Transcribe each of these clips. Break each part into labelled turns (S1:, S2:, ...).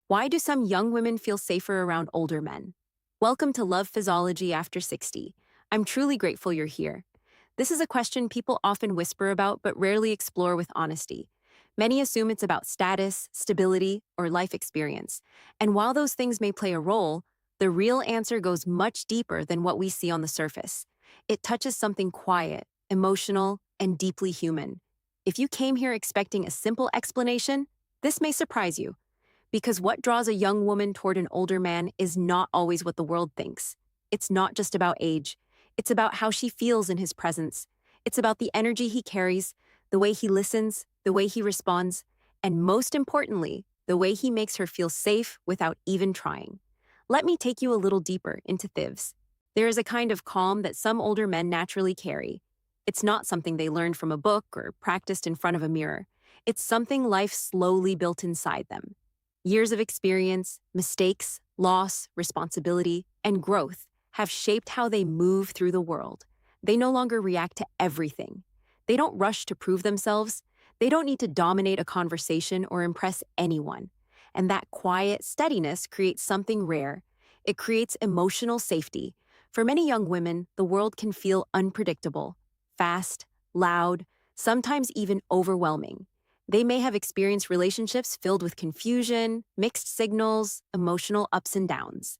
S1: Why do some young women feel safer around older men? Welcome to Love Physology After 60. I'm truly grateful you're here. This is a question people often whisper about but rarely explore with honesty. Many assume it's about status, stability, or life experience. And while those things may play a role, the real answer goes much deeper than what we see on the surface. It touches something quiet, emotional, and deeply human. If you came here expecting a simple explanation, this may surprise you. Because what draws a young woman toward an older man is not always what the world thinks. It's not just about age. It's about how she feels in his presence. It's about the energy he carries, the way he listens, the way he responds, and most importantly, the way he makes her feel safe without even trying. Let me take you a little deeper into thivs. There is a kind of calm that some older men naturally carry. It's not something they learned from a book or practiced in front of a mirror. It's something life slowly built inside them. Years of experience, mistakes, loss, responsibility, and growth have shaped how they move through the world. They no longer react to everything. They don't rush to prove themselves. They don't need to dominate a conversation or impress anyone. And that quiet steadiness creates something rare. It creates emotional safety. For many young women, the world can feel unpredictable, fast, loud, sometimes even overwhelming. They may have experienced relationships filled with confusion, mixed signals, emotional ups and downs.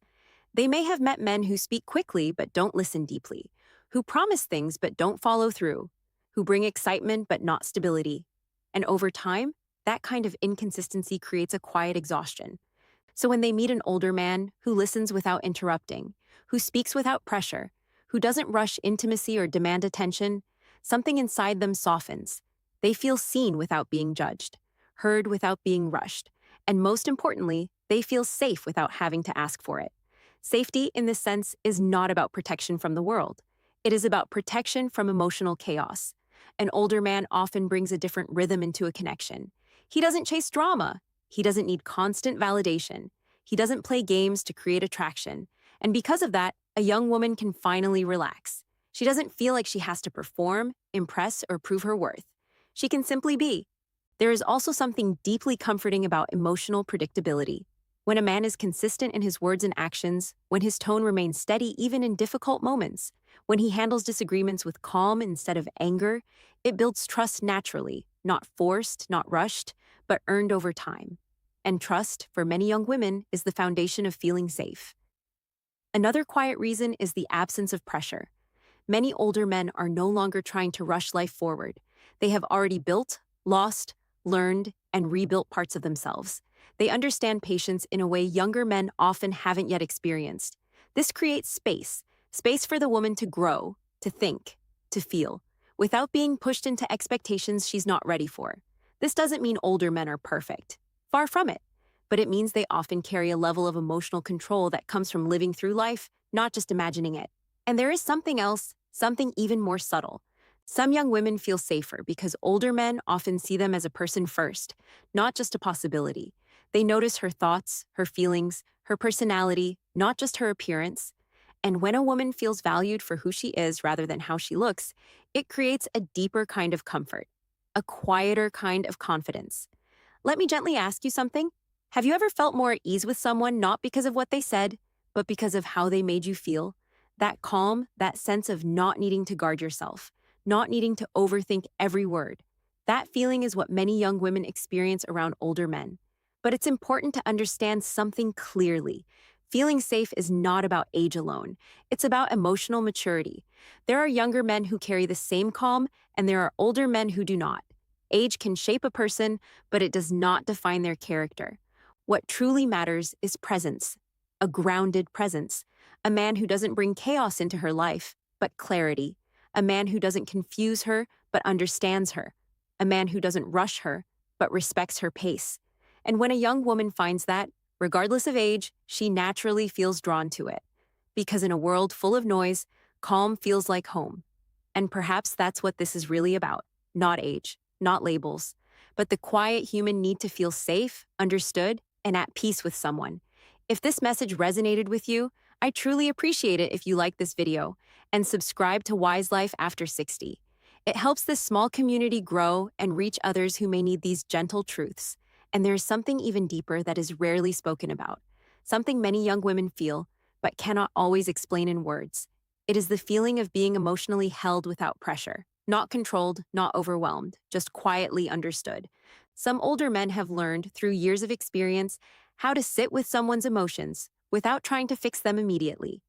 S1: They may have met men who speak quickly but don't listen deeply, who promise things but don't follow through, who bring excitement but not stability. And over time, that kind of inconsistency creates a quiet exhaustion. So when they meet an older man who listens without interrupting, who speaks without pressure, who doesn't rush intimacy or demand attention, something inside them softens. They feel seen without being judged, heard without being rushed, and most importantly, they feel safe without having to ask for it. Safety, in this sense, is not about protection from the world. It is about protection from emotional chaos. An older man often brings a different rhythm into a connection. He doesn't chase drama. He doesn't need constant validation. He doesn't play games to create attraction. And because of that, a young woman can finally relax. She doesn't feel like she has to perform, impress, or prove her worth. She can simply be. There is also something deeply comforting about emotional predictability. When a man is consistent in his words and actions, when his tone remains steady even in difficult moments, when he handles disagreements with calm instead of anger, it builds trust naturally, not forced, not rushed, but earned over time. And trust, for many young women, is the foundation of feeling safe. Another quiet reason is the absence of pressure. Many older men are no longer trying to rush life forward. They have already built, lost, learned, and rebuilt parts of themselves. They understand patience in a way younger men often haven't yet experienced. This creates space for the woman to grow, to think, to feel, without being pushed into expectations she's not ready for. This doesn't mean older men are perfect. Far from it. But it means they often carry a level of emotional control that comes from living through life, not just imagining it. And there is something else, something even more subtle. Some young women feel safer because older men often see them as a person first, not just a possibility. They notice her thoughts, her feelings, her personality, not just her appearance. And when a woman feels valued for who she is rather than how she looks, it creates a deeper kind of comfort, a quieter kind of confidence. Let me gently ask you something. Have you ever felt more at ease with someone not because of what they said, but because of how they made you feel? That calm, that sense of not needing to guard yourself, not needing to overthink every word. That feeling is what many young women experience around older men. But it's important to understand something clearly. Feeling safe is not about age alone. It's about emotional maturity. There are younger men who carry the same calm, and there are older men who do not. Age can shape a person, but it does not define their character. What truly matters is presence, a grounded presence, a man who doesn't bring chaos into her life, but clarity, a man who doesn't confuse her, but understands her, a man who doesn't rush her, but respects her pace. And when a young woman finds that, regardless of age, she naturally feels drawn to it. Because in a world full of noise, calm feels like home. And perhaps that's what this is really about, not age, not labels, but the quiet human need to feel safe, understood, and at peace with someone. If this message resonated with you, I truly appreciate it if you like this video and subscribe to Wise Life After 60. It helps this small community grow and reach others who may need these gentle truths. And there is something even deeper that is rarely spoken about, something many young women feel, but cannot always explain in words. It is the feeling of being emotionally held without pressure, not controlled, not overwhelmed, just quietly understood. Some older men have learned, through years of experience, how to sit with someone's emotions without trying to fix them immediately.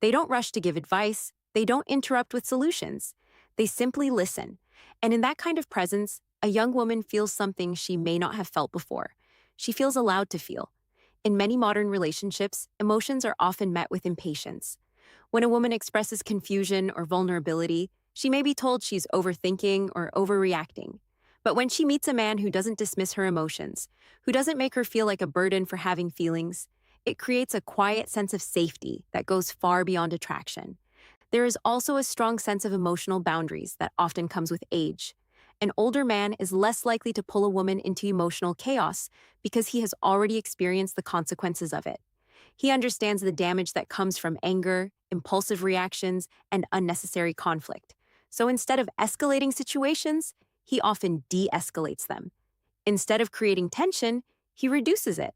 S1: They don't rush to give advice, they don't interrupt with solutions. They simply listen. And in that kind of presence, a young woman feels something she may not have felt before. She feels allowed to feel. In many modern relationships, emotions are often met with impatience. When a woman expresses confusion or vulnerability, she may be told she's overthinking or overreacting. But when she meets a man who doesn't dismiss her emotions, who doesn't make her feel like a burden for having feelings, it creates a quiet sense of safety that goes far beyond attraction. There is also a strong sense of emotional boundaries that often comes with age. An older man is less likely to pull a woman into emotional chaos because he has already experienced the consequences of it. He understands the damage that comes from anger, impulsive reactions, and unnecessary conflict. So instead of escalating situations, he often de escalates them. Instead of creating tension, he reduces it.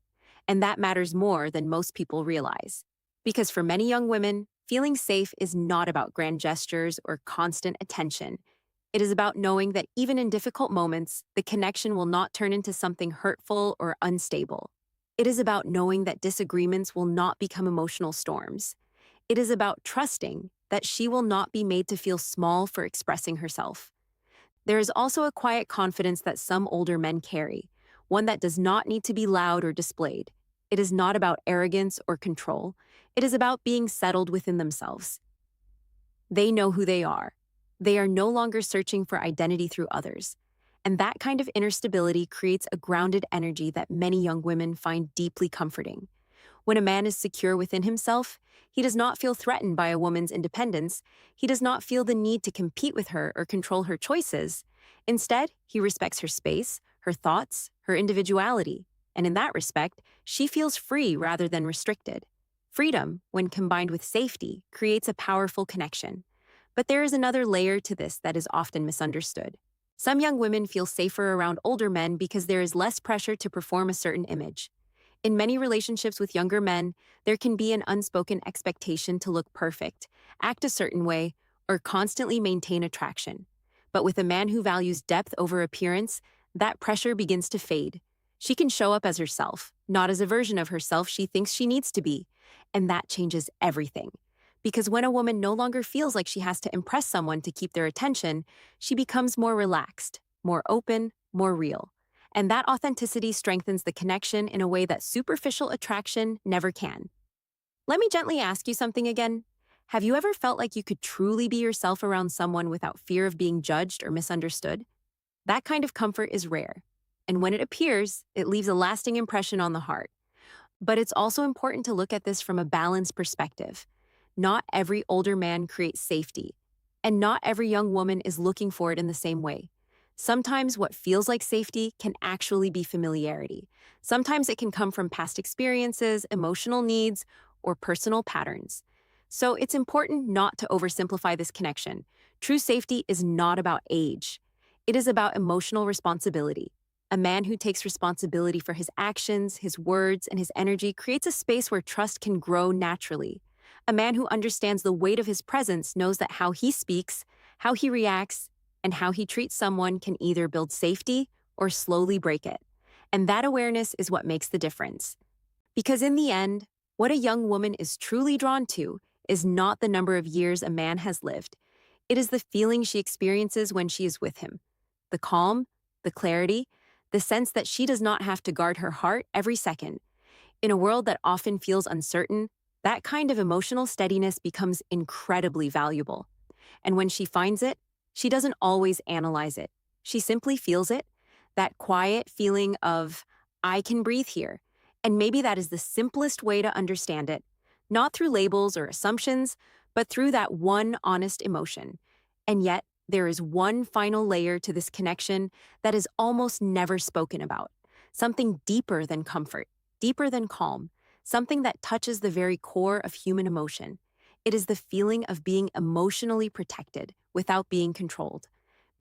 S1: And that matters more than most people realize. Because for many young women, feeling safe is not about grand gestures or constant attention. It is about knowing that even in difficult moments, the connection will not turn into something hurtful or unstable. It is about knowing that disagreements will not become emotional storms. It is about trusting that she will not be made to feel small for expressing herself. There is also a quiet confidence that some older men carry, one that does not need to be loud or displayed. It is not about arrogance or control. It is about being settled within themselves. They know who they are. They are no longer searching for identity through others. And that kind of inner stability creates a grounded energy that many young women find deeply comforting. When a man is secure within himself, he does not feel threatened by a woman's independence. He does not feel the need to compete with her or control her choices. Instead, he respects her space, her thoughts, her individuality. And in that respect, she feels free rather than restricted. Freedom, when combined with safety, creates a powerful connection. But there is another layer to this that is often misunderstood. Some young women feel safer around older men because there is less pressure to perform a certain image. In many relationships with younger men, there can be an unspoken expectation to look perfect, act a certain way, or constantly maintain attraction. But with a man who values depth over appearance, that pressure begins to fade. She can show up as herself, not as a version of herself she thinks she needs to be. And that changes everything. Because when a woman no longer feels like she has to impress someone to keep their attention, she becomes more relaxed, more open, more real. And that authenticity strengthens the connection in a way that superficial attraction never can. Let me gently ask you something again. Have you ever felt like you could truly be yourself around someone without fear of being judged or misunderstood? That kind of comfort is rare. And when it appears, it leaves a lasting impression on the heart. But it's also important to look at this from a balanced perspective. Not every older man creates safety, and not every young woman is looking for it in the same way. Sometimes what feels like safety can actually be familiarity. Sometimes it can come from past experiences, emotional needs, or personal patterns. So it's important not to oversimplify this connection. True safety is not about age. It is about emotional responsibility. A man who takes responsibility for his actions, his words, and his energy creates a space where trust can grow naturally. A man who understands the weight of his presence knows that how he speaks, how he reacts, and how he treats someone can either build safety or slowly break it. And that awareness is what makes the difference. Because in the end, what a young woman is truly drawn to is not the number of years a man has lived. It is the feeling she experiences when she is with him. The calm, the clarity, the sense that she does not have to guard her heart every second. In a world that often feels uncertain, that kind of emotional steadiness becomes incredibly valuable. And when she finds it, she doesn't always analyze it. She simply feels it, that quiet feeling of, I can breathe here. And maybe that is the simplest way to understand it, not through labels or assumptions, but through that one honest emotion. And yet, there is one final layer to this connection that is almost never spoken about, something deeper than comfort, deeper than calm, something that touches the very core of human emotion. It is the feeling of being emotionally protected without being controlled.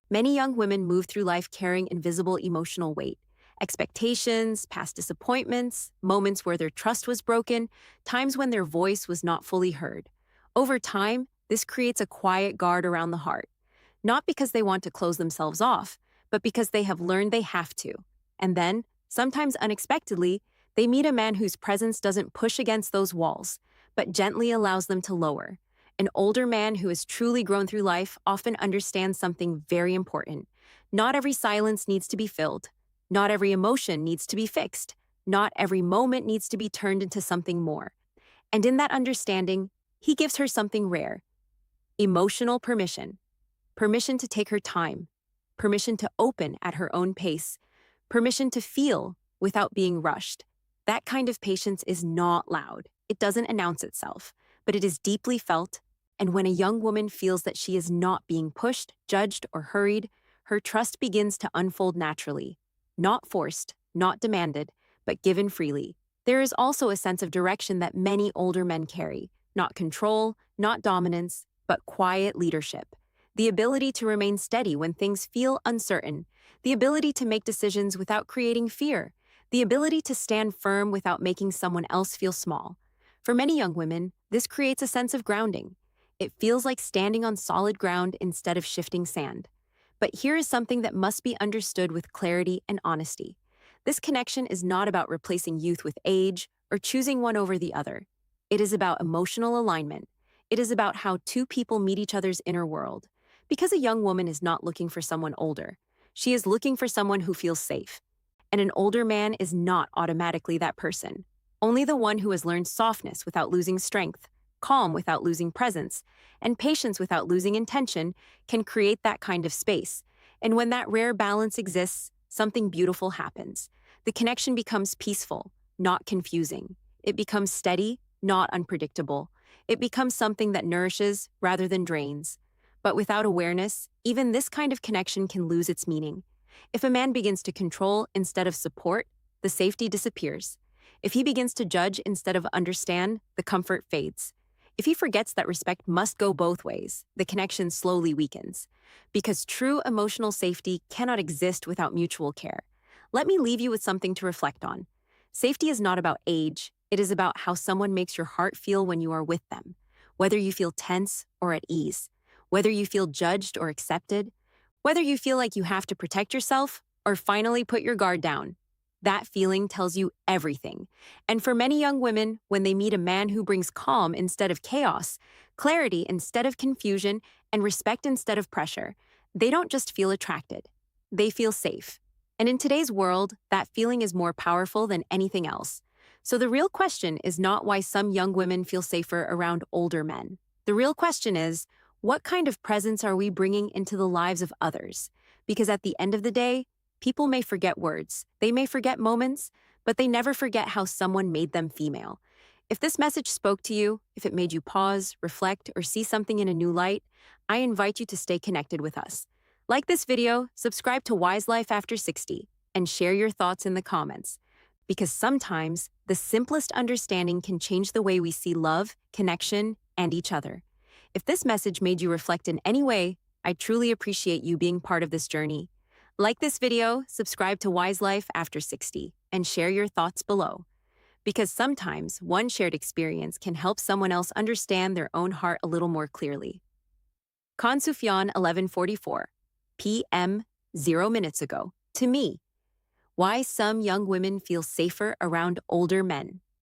S1: Many young women move through life carrying invisible emotional weight, Expectations, past disappointments, moments where their trust was broken, times when their voice was not fully heard. Over time, this creates a quiet guard around the heart, not because they want to close themselves off, but because they have learned they have to. And then, sometimes unexpectedly, they meet a man whose presence doesn't push against those walls, but gently allows them to lower. An older man who has truly grown through life often understands something very important. Not every silence needs to be filled. Not every emotion needs to be fixed. Not every moment needs to be turned into something more. And in that understanding, he gives her something rare: emotional permission. Permission to take her time. Permission to open at her own pace. Permission to feel without being rushed. That kind of patience is not loud. It doesn't announce itself, but it is deeply felt. And when a young woman feels that she is not being pushed, judged, or hurried, her trust begins to unfold naturally. Not forced, not demanded, but given freely. There is also a sense of direction that many older men carry. Not control, not dominance, but quiet leadership. The ability to remain steady when things feel uncertain. The ability to make decisions without creating fear. The ability to stand firm without making someone else feel small. For many young women, this creates a sense of grounding. It feels like standing on solid ground instead of shifting sand. But here is something that must be understood with clarity and honesty. This connection is not about replacing youth with age or choosing one over the other. It is about emotional alignment. It is about how two people meet each other's inner world. Because a young woman is not looking for someone older, she is looking for someone who feels safe. And an older man is not automatically that person. Only the one who has learned softness without losing strength, calm without losing presence, and patience without losing intention can create that kind of space. And when that rare balance exists, something beautiful happens. The connection becomes peaceful, not confusing. It becomes steady, not unpredictable. It becomes something that nourishes rather than drains. But without awareness, even this kind of connection can lose its meaning. If a man begins to control instead of support, the safety disappears. If he begins to judge instead of understand, the comfort fades. If he forgets that respect must go both ways, the connection slowly weakens. Because true emotional safety cannot exist without mutual care. Let me leave you with something to reflect on. Safety is not about age. It is about how someone makes your heart feel when you are with them. Whether you feel tense or at ease. Whether you feel judged or accepted. Whether you feel like you have to protect yourself or finally put your guard down. That feeling tells you everything. And for many young women, when they meet a man who brings calm instead of chaos, clarity instead of confusion, and respect instead of pressure, they don't just feel attracted. They feel safe. And in today's world, that feeling is more powerful than anything else. So the real question is not why some young women feel safer around older men. The real question is, what kind of presence are we bringing into the lives of others? Because at the end of the day, people may forget words, they may forget moments, but they never forget how someone made them female. If this message spoke to you, if it made you pause, reflect, or see something in a new light, I invite you to stay connected with us. Like this video, subscribe to Wise Life After 60, and share your thoughts in the comments. Because sometimes, the simplest understanding can change the way we see love, connection, and each other. If this message made you reflect in any way, I truly appreciate you being part of this journey. Like this video, subscribe to Wise Life After 60, and share your thoughts below. Because sometimes one shared experience can help someone else understand their own heart a little more clearly. Khan Sufyan 11:44 p.m. 0 minutes ago. To me, why some young women feel safer around older men.